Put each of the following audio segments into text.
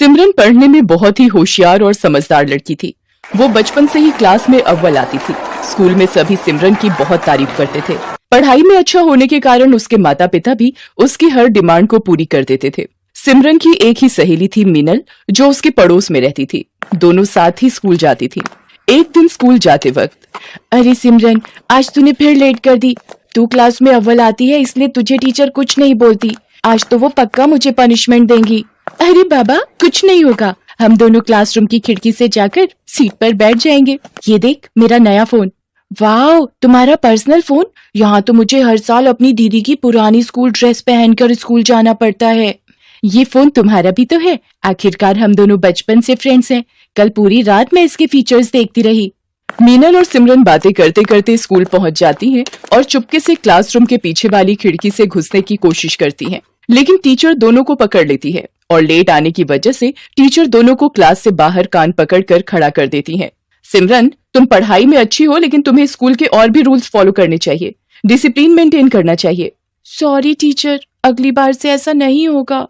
सिमरन पढ़ने में बहुत ही होशियार और समझदार लड़की थी। वो बचपन से ही क्लास में अव्वल आती थी। स्कूल में सभी सिमरन की बहुत तारीफ करते थे। पढ़ाई में अच्छा होने के कारण उसके माता पिता भी उसकी हर डिमांड को पूरी कर देते थे। सिमरन की एक ही सहेली थी मीनल, जो उसके पड़ोस में रहती थी। दोनों साथ ही स्कूल जाती थी। एक दिन स्कूल जाते वक्त, अरे सिमरन, आज तूने फिर लेट कर दी। तू क्लास में अव्वल आती है इसलिए तुझे टीचर कुछ नहीं बोलती। आज तो वो पक्का मुझे पनिशमेंट देंगी। अरे बाबा, कुछ नहीं होगा। हम दोनों क्लासरूम की खिड़की से जाकर सीट पर बैठ जाएंगे। ये देख, मेरा नया फोन। वाह, तुम्हारा पर्सनल फोन। यहाँ तो मुझे हर साल अपनी दीदी की पुरानी स्कूल ड्रेस पहनकर स्कूल जाना पड़ता है। ये फोन तुम्हारा भी तो है। आखिरकार हम दोनों बचपन से फ्रेंड्स हैं। कल पूरी रात मैं इसके फीचर्स देखती रही। मीनल और सिमरन बातें करते करते स्कूल पहुंच जाती हैं और चुपके से क्लासरूम के पीछे वाली खिड़की से घुसने की कोशिश करती हैं, लेकिन टीचर दोनों को पकड़ लेती है और लेट आने की वजह से टीचर दोनों को क्लास से बाहर कान पकड़कर खड़ा कर देती हैं। सिमरन, तुम पढ़ाई में अच्छी हो, लेकिन तुम्हें स्कूल के और भी रूल्स फॉलो करने चाहिए। डिसिप्लिन मेंटेन करना चाहिए। सॉरी टीचर, अगली बार से ऐसा नहीं होगा।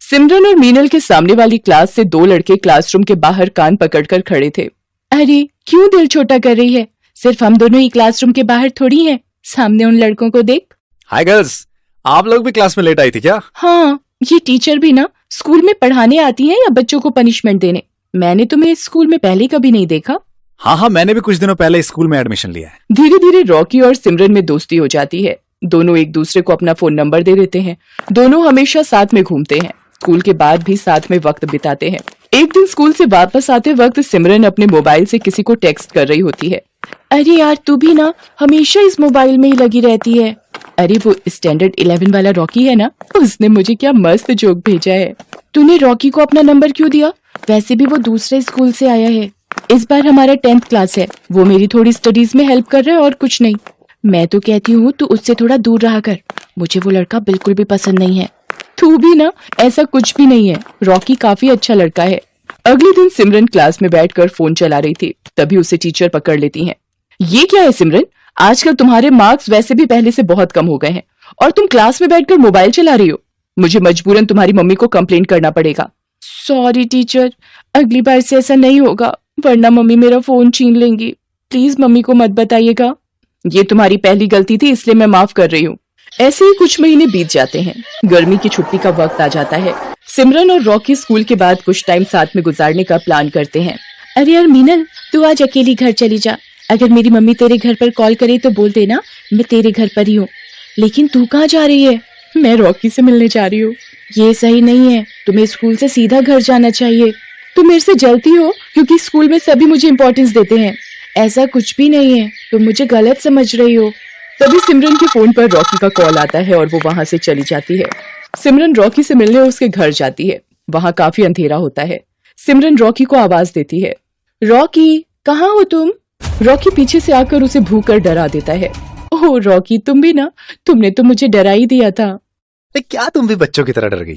सिमरन और मीनल के सामने वाली क्लास से दो लड़के क्लासरूम के बाहर कान पकड़कर खड़े थे। अरे क्यों दिल छोटा कर रही है? सिर्फ हम दोनों ही क्लासरूम के बाहर थोड़ी हैं। सामने उन लड़कों को देख। हाय गर्ल्स, आप लोग भी क्लास में लेट आई थी क्या? हाँ, ये टीचर भी ना स्कूल में पढ़ाने आती हैं या बच्चों को पनिशमेंट देने? मैंने तुम्हें स्कूल में पहले कभी नहीं देखा। हाँ, मैंने भी कुछ दिनों पहले स्कूल में एडमिशन लिया है। धीरे धीरे रॉकी और सिमरन में दोस्ती हो जाती है। दोनों एक दूसरे को अपना फोन नंबर दे देते हैं। दोनों हमेशा साथ में घूमते हैं। स्कूल के बाद भी साथ में वक्त बिताते हैं। एक दिन स्कूल से वापस आते वक्त सिमरन अपने मोबाइल से किसी को टेक्स्ट कर रही होती है। अरे यार, तू भी ना हमेशा इस मोबाइल में ही लगी रहती है। अरे वो स्टैंडर्ड 11 वाला रॉकी है ना, उसने मुझे क्या मस्त जोक भेजा है। तूने रॉकी को अपना नंबर क्यों दिया? वैसे भी वो दूसरे स्कूल से आया है। इस बार हमारा 10th क्लास है। वो मेरी थोड़ी स्टडीज में हेल्प कर रहा है और कुछ नहीं। मैं तो कहती हूँ तू उससे थोड़ा दूर रहा कर। मुझे वो लड़का बिल्कुल भी पसंद नहीं है। तू भी ना, ऐसा कुछ भी नहीं है। रॉकी काफी अच्छा लड़का है। अगले दिन सिमरन क्लास में बैठकर फोन चला रही थी, तभी उसे टीचर पकड़ लेती हैं। ये क्या है सिमरन? आजकल तुम्हारे मार्क्स वैसे भी पहले से बहुत कम हो गए हैं और तुम क्लास में बैठकर मोबाइल चला रही हो। मुझे मजबूरन तुम्हारी मम्मी को कंप्लेंट करना पड़ेगा। सॉरी टीचर, अगली बार से ऐसा नहीं होगा, वरना मम्मी मेरा फोन छीन लेंगी। प्लीज मम्मी को मत बताइएगा। ये तुम्हारी पहली गलती थी, इसलिए मैं माफ कर रही हूँ। ऐसे ही कुछ महीने बीत जाते हैं। गर्मी की छुट्टी का वक्त आ जाता है। सिमरन और रॉकी स्कूल के बाद कुछ टाइम साथ में गुजारने का प्लान करते हैं। अरे यार मीनल, तू आज अकेली घर चली जा। अगर मेरी मम्मी तेरे घर पर कॉल करे तो बोल देना मैं तेरे घर पर ही हूँ। लेकिन तू कहाँ जा रही है? मैं रॉकी से मिलने जा रही हूँ। ये सही नहीं है, तुम्हें स्कूल से सीधा घर जाना चाहिए। तुम मेरे से जलती हो क्योंकि स्कूल में सभी मुझे इम्पोर्टेंस देते हैं। ऐसा कुछ भी नहीं है, तुम मुझे गलत समझ रही हो। तभी सिमरन के फोन पर रॉकी का कॉल आता है और वो वहाँ से चली जाती है। सिमरन रॉकी से मिलने उसके घर जाती है। वहाँ काफी अंधेरा होता है। सिमरन रॉकी को आवाज देती है, रॉकी कहाँ हो तुम? रॉकी पीछे से आकर उसे भूख कर डरा देता है। ओह रॉकी, तुम भी ना, तुमने तो मुझे डरा ही दिया था। क्या तुम भी बच्चों की तरह डर गई?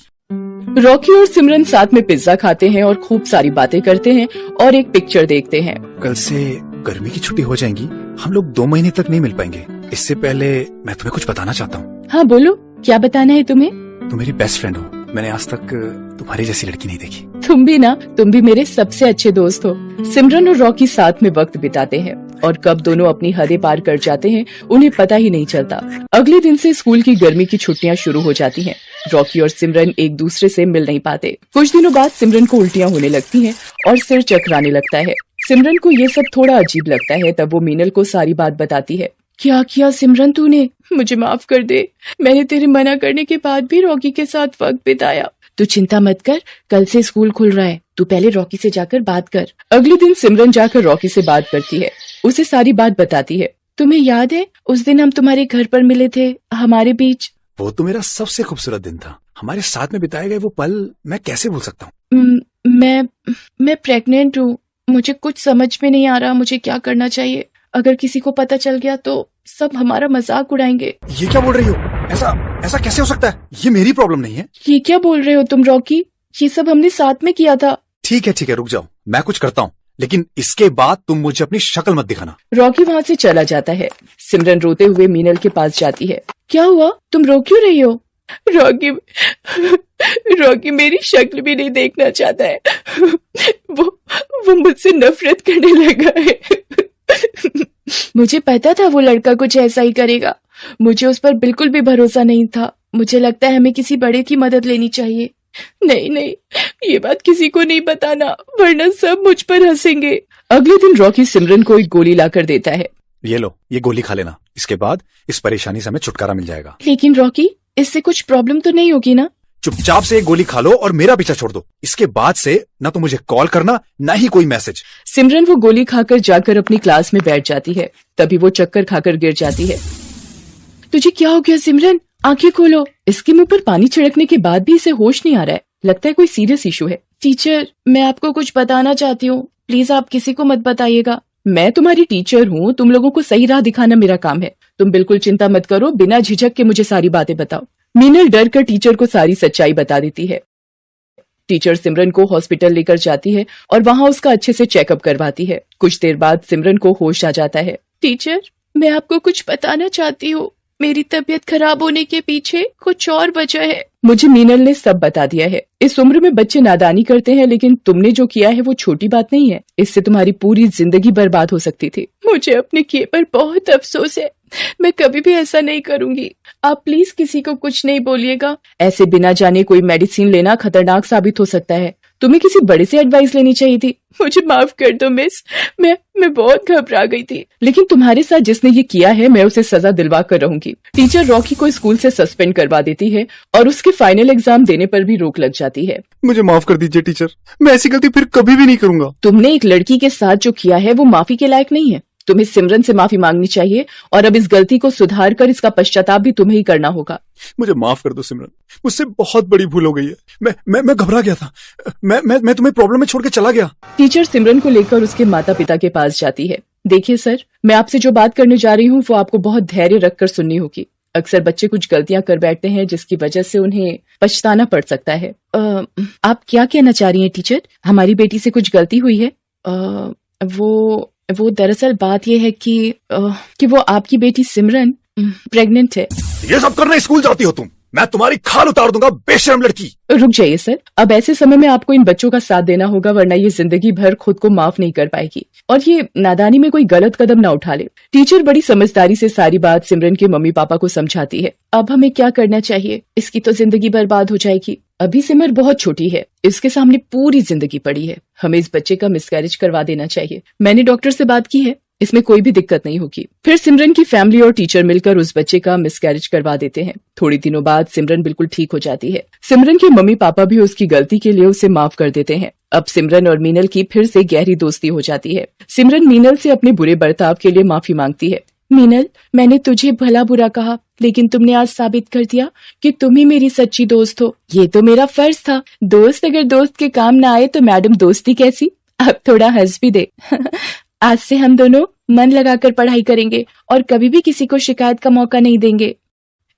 रॉकी और सिमरन साथ में पिज्जा खाते हैं और खूब सारी बातें करते हैं और एक पिक्चर देखते हैं। कल से गर्मी की छुट्टी हो जाएगी। हम लोग 2 महीने तक नहीं मिल पाएंगे। इससे पहले मैं तुम्हें कुछ बताना चाहता हूँ। हाँ बोलो, क्या बताना है तुम्हें? तुम मेरी बेस्ट फ्रेंड हो। मैंने आज तक तुम्हारी जैसी लड़की नहीं देखी। तुम भी मेरे सबसे अच्छे दोस्त हो। सिमरन और रॉकी साथ में वक्त बिताते हैं और कब दोनों अपनी हदें पार कर जाते हैं उन्हें पता ही नहीं चलता। अगले दिन से स्कूल की गर्मी की छुट्टियां शुरू हो जाती हैं। रॉकी और सिमरन एक दूसरे से मिल नहीं पाते। कुछ दिनों बाद सिमरन को उल्टियां होने लगती हैं और सिर चकराने लगता है। सिमरन को ये सब थोड़ा अजीब लगता है। तब वो मीनल को सारी बात बताती है। क्या किया सिमरन तूने? मुझे माफ कर दे। मैंने तेरे मना करने के बाद भी रॉकी के साथ वक्त बिताया। तू चिंता मत कर, कल से स्कूल खुल रहा है। तू पहले रॉकी से जाकर बात कर। अगले दिन सिमरन जाकर रॉकी से बात करती है। उसे सारी बात बताती है। तुम्हें याद है उस दिन हम तुम्हारे घर पर मिले थे, हमारे बीच? वो तो मेरा सबसे खूबसूरत दिन था। हमारे साथ में बिताए गए वो पल मैं कैसे भूल सकता हूँ? मैं प्रेग्नेंट हूँ। मुझे कुछ समझ में नहीं आ रहा मुझे क्या करना चाहिए। अगर किसी को पता चल गया तो सब हमारा मजाक उड़ाएंगे। ये क्या बोल रही हो? ऐसा कैसे हो सकता है? ये मेरी प्रॉब्लम नहीं है। ये क्या बोल रहे हो तुम रॉकी? ये सब हमने साथ में किया था। ठीक है, रुक जाओ, मैं कुछ करता हूँ, लेकिन इसके बाद तुम मुझे अपनी शक्ल मत दिखाना। रॉकी वहाँ से चला जाता है। सिमरन रोते हुए मीनल के पास जाती है। क्या हुआ? तुम रो क्यों रही हो? रॉकी रॉकी मेरी शक्ल भी नहीं देखना चाहता है। वो मुझसे नफरत करने लगा है। मुझे पता था वो लड़का कुछ ऐसा ही करेगा। मुझे उस पर बिल्कुल भी भरोसा नहीं था। मुझे लगता है हमें किसी बड़े की मदद लेनी चाहिए। नहीं नहीं, ये बात किसी को नहीं बताना, वरना सब मुझ पर हंसेंगे। अगले दिन रॉकी सिमरन को एक गोली लाकर देता है। ये लो, ये गोली खा लेना, इसके बाद इस परेशानी से हमें छुटकारा मिल जाएगा। लेकिन रॉकी, इससे कुछ प्रॉब्लम तो नहीं होगी ना? चुपचाप से एक गोली खा लो और मेरा पीछा छोड़ दो। इसके बाद से ना तो मुझे कॉल करना, ना ही कोई मैसेज। सिमरन वो गोली खाकर जाकर अपनी क्लास में बैठ जाती है। तभी वो चक्कर खाकर गिर जाती है। तुझे क्या हो गया सिमरन? आंखें खोलो। इसके मुंह पर पानी छिड़कने के बाद भी इसे होश नहीं आ रहा है। लगता है कोई सीरियस इशू है। टीचर, मैं आपको कुछ बताना चाहती हूँ, प्लीज आप किसी को मत बताइएगा। मैं तुम्हारी टीचर हूँ, तुम लोगों को सही राह दिखाना मेरा काम है। तुम बिल्कुल चिंता मत करो, बिना झिझक के मुझे सारी बातें बताओ। मीनल डर कर टीचर को सारी सच्चाई बता देती है। टीचर सिमरन को हॉस्पिटल लेकर जाती है और वहाँ उसका अच्छे से चेकअप करवाती है। कुछ देर बाद सिमरन को होश आ जाता है। टीचर, मैं आपको कुछ बताना चाहती हूँ। मेरी तबीयत खराब होने के पीछे कुछ और वजह है। मुझे मीनल ने सब बता दिया है। इस उम्र में बच्चे नादानी करते हैं, लेकिन तुमने जो किया है वो छोटी बात नहीं है। इससे तुम्हारी पूरी जिंदगी बर्बाद हो सकती थी। मुझे अपने किए पर बहुत अफसोस है। मैं कभी भी ऐसा नहीं करूंगी। आप प्लीज किसी को कुछ नहीं बोलिएगा। ऐसे बिना जाने कोई मेडिसिन लेना खतरनाक साबित हो सकता है। तुम्हें किसी बड़े से एडवाइस लेनी चाहिए थी। मुझे माफ कर दो मिस, मैं बहुत घबरा गई थी। लेकिन तुम्हारे साथ जिसने ये किया है, मैं उसे सजा दिलवा कर रहूंगी। टीचर रॉकी को स्कूल से सस्पेंड करवा देती है और उसके फाइनल एग्जाम देने पर भी रोक लग जाती है। मुझे माफ कर दीजिए टीचर, मैं ऐसी गलती फिर कभी भी नहीं करूंगा। तुमने एक लड़की के साथ जो किया है वो माफी के लायक नहीं है। तुम्हें सिमरन से माफी मांगनी चाहिए और अब इस गलती को सुधार कर इसका पश्चाताप भी तुम्हें ही करना होगा। मुझे माफ कर दो सिमरन, मुझसे बहुत बड़ी भूल हो गई है। मैं घबरा गया था। मैं तुम्हें प्रॉब्लम में छोड़ के चला गया। टीचर सिमरन को लेकर उसके माता पिता के पास जाती है। देखिए सर, मैं आपसे जो बात करने जा रही हूँ वो आपको बहुत धैर्य रखकर सुननी होगी। अक्सर बच्चे कुछ गलतियां कर बैठते हैं जिसकी वजह से उन्हें पछताना पड़ सकता है। आप क्या कहना चाह रही हैं टीचर? हमारी बेटी से कुछ गलती हुई है? वो दरअसल बात यह है कि वो आपकी बेटी सिमरन प्रेग्नेंट है। ये सब करने स्कूल जाती हो तुम? मैं तुम्हारी खाल उतार दूंगा, बेशर्म लड़की। रुक जाइए सर, अब ऐसे समय में आपको इन बच्चों का साथ देना होगा, वरना ये जिंदगी भर खुद को माफ नहीं कर पाएगी। और ये नादानी में कोई गलत कदम ना उठा ले। टीचर बड़ी समझदारी से सारी बात सिमरन के मम्मी पापा को समझाती है। अब हमें क्या करना चाहिए? इसकी तो जिंदगी बर्बाद हो जाएगी। अभी सिमर बहुत छोटी है, इसके सामने पूरी जिंदगी पड़ी है। हमें इस बच्चे का मिसकैरेज करवा देना चाहिए। मैंने डॉक्टर से बात की है, इसमें कोई भी दिक्कत नहीं होगी। फिर सिमरन की फैमिली और टीचर मिलकर उस बच्चे का मिसकैरेज करवा देते हैं। थोड़ी दिनों बाद सिमरन बिल्कुल ठीक हो जाती है। सिमरन के मम्मी पापा भी उसकी गलती के लिए उसे माफ कर देते हैं। अब सिमरन और मीनल की फिर से गहरी दोस्ती हो जाती है। सिमरन मीनल से अपने बुरे बर्ताव के लिए माफी मांगती है। मीनल, मैंने तुझे भला बुरा कहा, लेकिन तुमने आज साबित कर दिया कि तुम ही मेरी सच्ची दोस्त हो। ये तो मेरा फर्ज था। दोस्त अगर दोस्त के काम ना आए तो मैडम दोस्ती कैसी? अब थोड़ा हंस भी दे। आज से हम दोनों मन लगाकर पढ़ाई करेंगे और कभी भी किसी को शिकायत का मौका नहीं देंगे।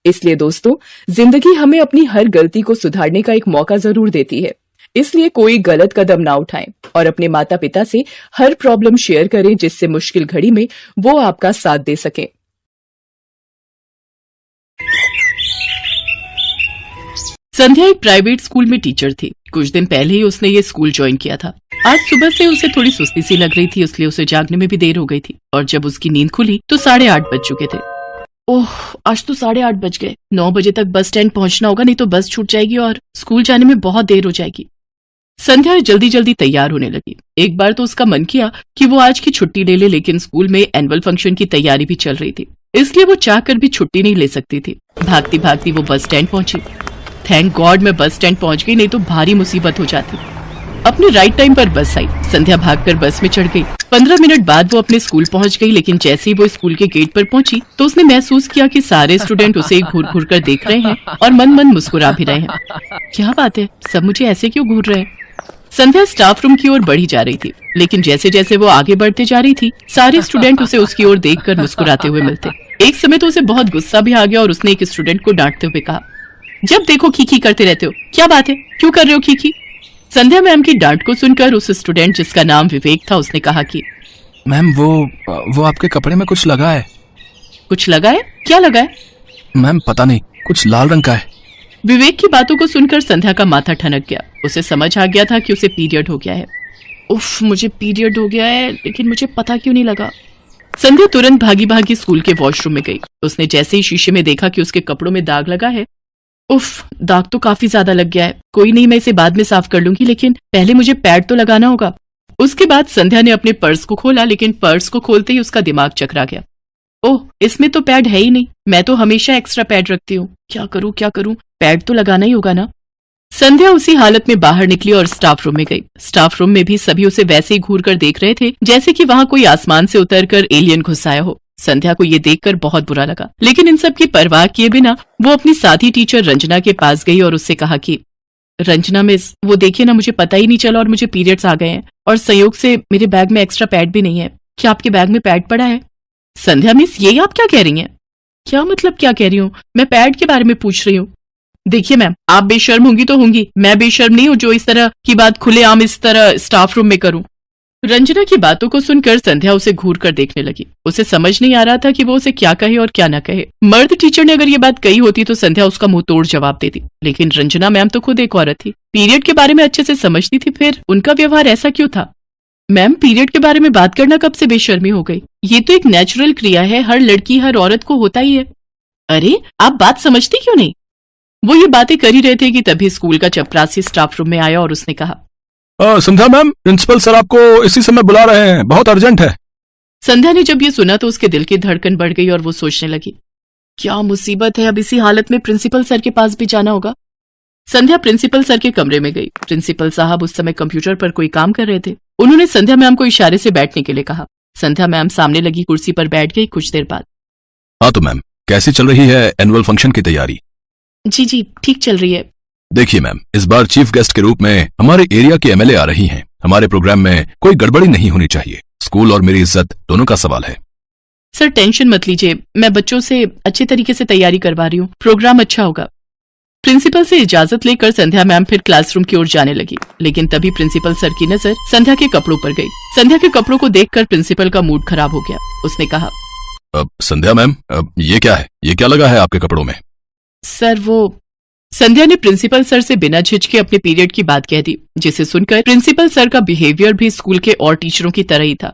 इसलिए दोस्तों, जिंदगी हमें अपनी हर गलती को सुधारने का एक मौका जरूर देती है। इसलिए कोई गलत कदम ना उठाएं और अपने माता पिता से हर प्रॉब्लम शेयर करें, जिससे मुश्किल घड़ी में वो आपका साथ दे सकें। संध्या एक प्राइवेट स्कूल में टीचर थी। कुछ दिन पहले ही उसने ये स्कूल ज्वाइन किया था। आज सुबह से उसे थोड़ी सुस्ती सी लग रही थी, इसलिए उसे जागने में भी देर हो गई थी। और जब उसकी नींद खुली तो 8:30 बज चुके थे। ओह, आज तो 8:30 बज गए। 9 बजे तक बस स्टैंड पहुंचना होगा, नहीं तो बस छूट जाएगी और स्कूल जाने में बहुत देर हो जाएगी। संध्या जल्दी जल्दी तैयार होने लगी। एक बार तो उसका मन किया कि वो आज की छुट्टी ले ले, लेकिन स्कूल में एनुअल फंक्शन की तैयारी भी चल रही थी, इसलिए वो चाहकर भी छुट्टी नहीं ले सकती थी। भागती भागती वो बस स्टैंड पहुंची। थैंक गॉड मैं बस स्टैंड पहुंच गई, नहीं तो भारी मुसीबत हो जाती। अपने राइट टाइम पर बस आई। संध्या भागकर बस में चढ़ गई। 15 मिनट बाद वो अपने स्कूल पहुंच गई, लेकिन जैसे ही वो स्कूल के गेट पर पहुंची तो उसने महसूस किया कि सारे स्टूडेंट उसे घूर घूर कर देख रहे हैं और मन मन मुस्कुरा भी रहे हैं। क्या बात है, सब मुझे ऐसे क्यों घूर रहे हैं? संध्या स्टाफ रूम की ओर बढ़ी जा रही थी, लेकिन जैसे जैसे वो आगे बढ़ते जा रही थी, सारे स्टूडेंट उसे उसकी ओर देखकर मुस्कुराते हुए मिलते। एक समय तो उसे बहुत गुस्सा भी आ गया और उसने एक स्टूडेंट को डांटते हुए कहा, जब देखो खीखी करते रहते हो, क्या बात है, क्यों कर रहे हो खीखी? संध्या मैम की डांट को सुनकर उस स्टूडेंट जिसका नाम विवेक था, उसने कहा कि मैम वो आपके कपड़े में कुछ लगा है। कुछ लगा है? क्या लगा है? मैम पता नहीं, कुछ लाल रंग का है। विवेक की बातों को सुनकर संध्या का माथा ठनक गया। उसे समझ आ गया था कि उसे पीरियड हो गया है। उफ, मुझे पीरियड हो गया है, लेकिन मुझे पता क्यों नहीं लगा। संध्या तुरंत भागी भागी स्कूल के वॉशरूम में गई। उसने जैसे ही शीशे में देखा कि उसके कपड़ों में दाग लगा है, उफ, दाग तो काफी ज्यादा लग गया है। कोई नहीं, मैं इसे बाद में साफ कर लूंगी, लेकिन पहले मुझे पैड तो लगाना होगा। उसके बाद संध्या ने अपने पर्स को खोला, लेकिन पर्स को खोलते ही उसका दिमाग चकरा गया। ओह, इसमें तो पैड है ही नहीं। मैं तो हमेशा एक्स्ट्रा पैड रखती हूँ। क्या करूँ, पैड तो लगाना ही होगा ना। संध्या उसी हालत में बाहर निकली और स्टाफ रूम में गई। स्टाफ रूम में भी सभी उसे वैसे ही घूर कर देख रहे थे जैसे कि वहां कोई आसमान से उतरकर एलियन घुस आया हो। संध्या को ये देखकर बहुत बुरा लगा, लेकिन इन सब की परवाह किए बिना वो अपनी साथी टीचर रंजना के पास गई और उससे कहा कि रंजना मिस, वो देखिए ना, मुझे पता ही नहीं चला और मुझे पीरियड्स आ गए हैं, और संयोग से मेरे बैग में एक्स्ट्रा पैड भी नहीं है। क्या आपके बैग में पैड पड़ा है? संध्या मिस, ये आप क्या कह रही हैं? क्या मतलब क्या कह रही हूँ? मैं पैड के बारे में पूछ रही हूँ। देखिए मैम, आप बेशर्म होंगी तो होंगी, मैं बेशर्म नहीं हूँ जो इस तरह की बात खुलेआम इस तरह स्टाफ रूम में करूं। रंजना की बातों को सुनकर संध्या उसे घूर कर देखने लगी। उसे समझ नहीं आ रहा था कि वो उसे क्या कहे और क्या न कहे। मर्द टीचर ने अगर ये बात कही होती तो संध्या उसका मुंह तोड़ जवाब देती, लेकिन रंजना मैम तो खुद एक औरत थी, पीरियड के बारे में अच्छे से समझती थी, फिर उनका व्यवहार ऐसा क्यों था? मैम, पीरियड के बारे में बात करना कब से बेशर्मी हो गई? ये तो एक नेचुरल क्रिया है, हर लड़की हर औरत को होता ही है। अरे, आप बात समझती क्यों नहीं? वो ये बातें कर ही रहे थे कि तभी स्कूल का चपरासी स्टाफ रूम में आया और उसने कहा, संध्या मैम, प्रिंसिपल सर आपको इसी समय बुला रहे हैं, बहुत अर्जेंट है। संध्या ने जब ये सुना तो उसके दिल की धड़कन बढ़ गई और वो सोचने लगी, क्या मुसीबत है, अब इसी हालत में प्रिंसिपल सर के पास भी जाना होगा। संध्या प्रिंसिपल सर के कमरे में गई। प्रिंसिपल साहब उस समय कंप्यूटर पर कोई काम कर रहे थे। उन्होंने संध्या मैम को इशारे से बैठने के लिए कहा। संध्या मैम सामने लगी कुर्सी पर बैठ गई। कुछ देर बाद, हाँ तो मैम, कैसी चल रही है एनुअल फंक्शन की तैयारी? जी ठीक चल रही है। देखिए मैम, इस बार चीफ गेस्ट के रूप में हमारे एरिया की एमएलए आ रही हैं। हमारे प्रोग्राम में कोई गड़बड़ी नहीं होनी चाहिए। स्कूल और मेरी इज्जत दोनों का सवाल है। सर टेंशन मत लीजिए, मैं बच्चों से अच्छे तरीके से तैयारी करवा रही हूँ, प्रोग्राम अच्छा होगा। प्रिंसिपल से इजाजत लेकर संध्या मैम फिर क्लासरूम की ओर जाने लगी, लेकिन तभी प्रिंसिपल सर की नजर संध्या के कपड़ों पर गई। संध्या के कपड़ों को देखकर प्रिंसिपल का मूड खराब हो गया। उसने कहा, संध्या मैम, ये क्या है? ये क्या लगा है आपके कपड़ों में? सर वो, संध्या ने प्रिंसिपल सर से बिना झिझके अपने पीरियड की बात कह दी, जिसे सुनकर प्रिंसिपल सर का बिहेवियर भी स्कूल के और टीचरों की तरह ही था।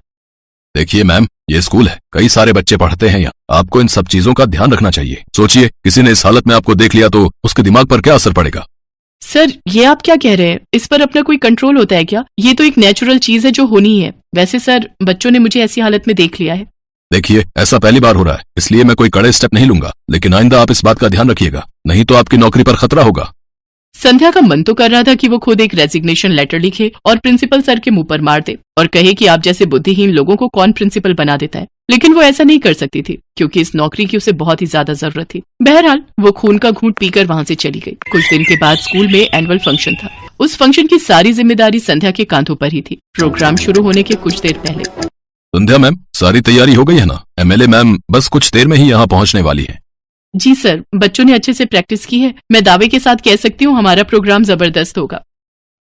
देखिए मैम, ये स्कूल है, कई सारे बच्चे पढ़ते हैं यहाँ, आपको इन सब चीजों का ध्यान रखना चाहिए। सोचिए, किसी ने इस हालत में आपको देख लिया तो उसके दिमाग पर क्या असर पड़ेगा? सर, ये आप क्या कह रहे हैं? इस पर अपना कोई कंट्रोल होता है क्या? ये तो एक नेचुरल चीज है जो होनी है। वैसे सर, बच्चों ने मुझे ऐसी हालत में देख लिया है। देखिए, ऐसा पहली बार हो रहा है, इसलिए मैं कोई कड़े स्टेप नहीं लूंगा, लेकिन आइंदा आप इस बात का ध्यान रखिएगा, नहीं तो आपकी नौकरी पर खतरा होगा। संध्या का मन तो कर रहा था कि वो खुद एक रेजिग्नेशन लेटर लिखे और प्रिंसिपल सर के मुंह पर मार दे और कहे कि आप जैसे बुद्धिहीन लोगों को कौन प्रिंसिपल बना देता है, लेकिन वो ऐसा नहीं कर सकती थी क्योंकि इस नौकरी की उसे बहुत ही ज्यादा जरूरत थी। बहरहाल वो खून का घूंट पीकर वहां से चली गई। कुछ दिन के बाद स्कूल में एनुअल फंक्शन था। उस फंक्शन की सारी जिम्मेदारी संध्या के कांधों पर ही थी। प्रोग्राम शुरू होने के कुछ देर पहले, संध्या मैम, सारी तैयारी हो गई है ना? एमएलए मैम बस कुछ देर में ही यहाँ पहुँचने वाली है। जी सर, बच्चों ने अच्छे से प्रैक्टिस की है। मैं दावे के साथ कह सकती हूँ हमारा प्रोग्राम जबरदस्त होगा।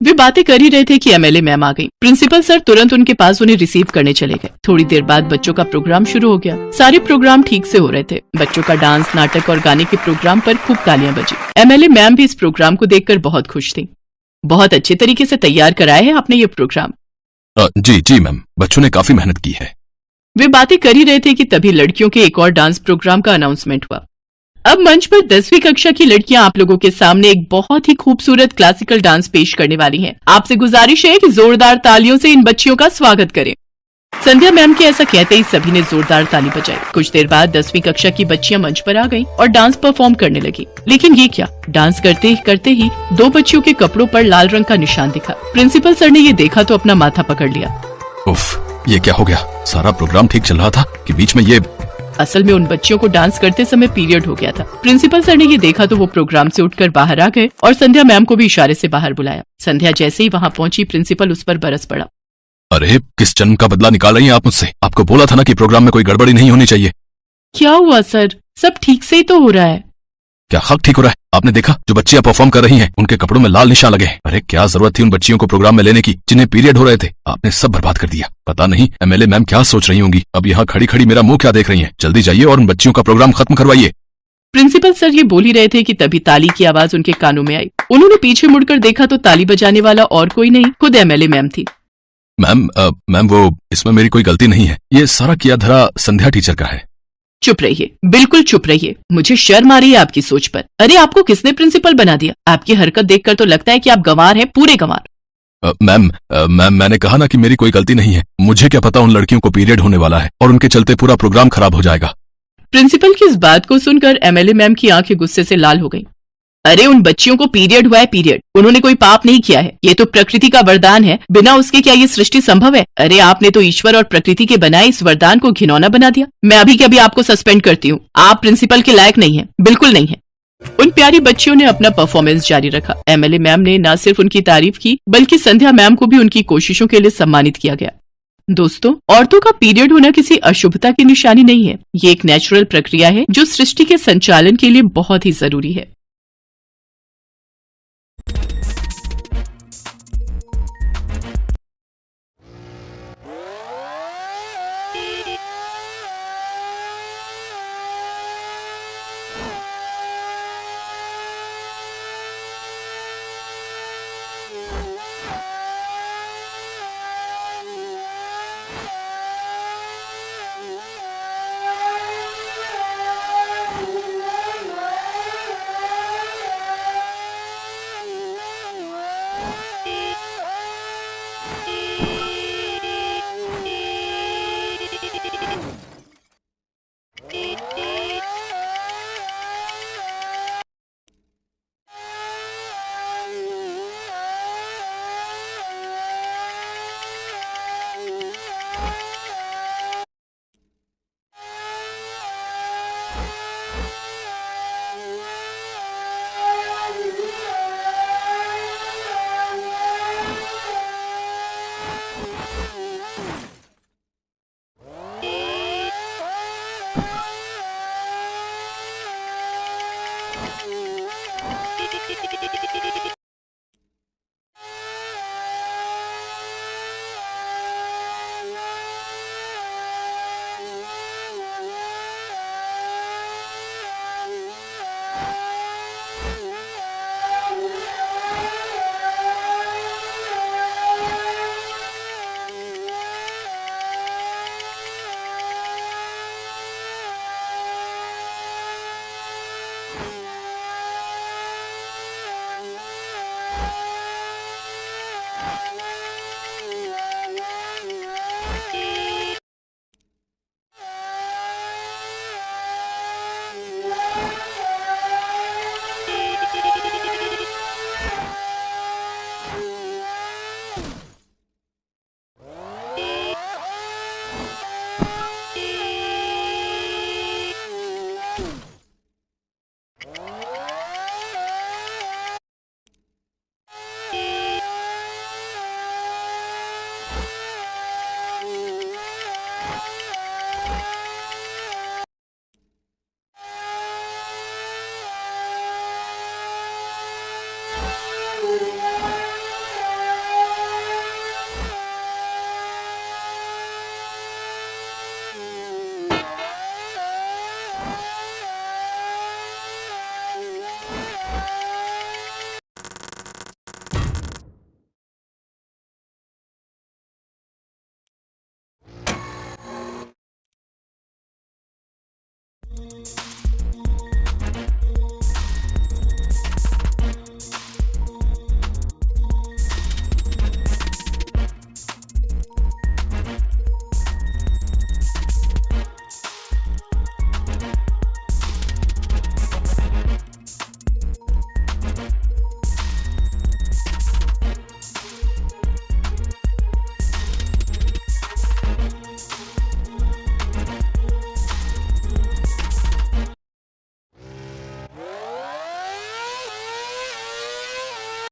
वे बातें कर ही रहे थे कि एमएलए मैम आ गई। प्रिंसिपल सर तुरंत उनके पास उन्हें रिसीव करने चले गए। थोड़ी देर बाद बच्चों का प्रोग्राम शुरू हो गया। सारे प्रोग्राम ठीक से हो रहे थे। बच्चों का डांस, नाटक और गाने के प्रोग्राम पर खूब तालियां बजी। एमएलए मैम भी इस प्रोग्राम को देखकर बहुत खुश थी। बहुत अच्छे तरीके से तैयार कराया है आपने ये प्रोग्राम। जी मैम, बच्चों ने काफी मेहनत की है। वे बातें कर ही रहे थे कि तभी लड़कियों के एक और डांस प्रोग्राम का अनाउंसमेंट हुआ। अब मंच पर 10वीं कक्षा की लड़कियां आप लोगों के सामने एक बहुत ही खूबसूरत क्लासिकल डांस पेश करने वाली हैं। आपसे गुजारिश है कि जोरदार तालियों से इन बच्चियों का स्वागत करें। संध्या मैम के ऐसा कहते ही सभी ने जोरदार ताली बजाई। कुछ देर बाद 10वीं कक्षा की बच्चियां मंच पर आ गईं और डांस परफॉर्म करने लगी। लेकिन ये क्या, डांस करते ही दो बच्चियों के कपड़ों पर लाल रंग का निशान दिखा। प्रिंसिपल सर ने ये देखा तो अपना माथा पकड़ लिया। उफ, ये क्या हो गया? सारा प्रोग्राम ठीक चल रहा था कि बीच में ये? असल में उन बच्चियों को डांस करते समय पीरियड हो गया था। प्रिंसिपल सर ने ये देखा तो वो प्रोग्राम से उठकर बाहर आ गए और संध्या मैम को भी इशारे से बाहर बुलाया। संध्या जैसे ही वहां पहुंची, प्रिंसिपल उस पर बरस पड़ा। अरे, किस जन्म का बदला निकाल रही हैं आप मुझसे? आपको बोला था ना कि प्रोग्राम में कोई गड़बड़ी नहीं होनी चाहिए। क्या हुआ सर, सब ठीक से ही तो हो रहा है। क्या हक ठीक हो रहा है? आपने देखा जो बच्चियां परफॉर्म कर रही हैं, उनके कपड़ों में लाल निशान लगे हैं। अरे, क्या जरूरत थी उन बच्चियों को प्रोग्राम में लेने की जिन्हें पीरियड हो रहे थे? आपने सब बर्बाद कर दिया। पता नहीं एमएलए मैम क्या सोच रही होंगी। अब यहाँ खड़ी खड़ी मेरा मुंह क्या देख रही हैं? जल्दी जाइए और उन बच्चियों का प्रोग्राम खत्म करवाइए। प्रिंसिपल सर ये बोल ही रहे थे कि तभी ताली की आवाज उनके कानों में आई। उन्होंने पीछे मुड़कर देखा तो ताली बजाने वाला और कोई नहीं, खुद एमएलए मैम थी। मैम वो इसमें मेरी कोई गलती नहीं है, ये सारा किया धरा संध्या टीचर का है। चुप रहिए, बिल्कुल चुप रहिए, मुझे शर्म आ रही है आपकी सोच पर। अरे आपको किसने प्रिंसिपल बना दिया? आपकी हरकत देखकर तो लगता है कि आप गंवार हैं, पूरे गंवार। मैम मैंने कहा ना कि मेरी कोई गलती नहीं है। मुझे क्या पता उन लड़कियों को पीरियड होने वाला है और उनके चलते पूरा प्रोग्राम खराब हो जाएगा। प्रिंसिपल की इस बात को सुनकर एमएलए मैम की आंखें गुस्से से लाल हो गईं। अरे उन बच्चियों को पीरियड हुआ है, पीरियड, उन्होंने कोई पाप नहीं किया है, ये तो प्रकृति का वरदान है, बिना उसके क्या ये सृष्टि संभव है? अरे आपने तो ईश्वर और प्रकृति के बनाए इस वरदान को घिनौना बना दिया। मैं अभी के अभी आपको सस्पेंड करती हूँ, आप प्रिंसिपल के लायक नहीं है, बिल्कुल नहीं है। उन प्यारी बच्चियों ने अपना परफॉर्मेंस जारी रखा। एमएलए मैम ने न सिर्फ उनकी तारीफ की बल्कि संध्या मैम को भी उनकी कोशिशों के लिए सम्मानित किया गया। दोस्तों, औरतों का पीरियड होना किसी अशुभता की निशानी नहीं है, ये एक नेचुरल प्रक्रिया है जो सृष्टि के संचालन के लिए बहुत ही जरूरी है।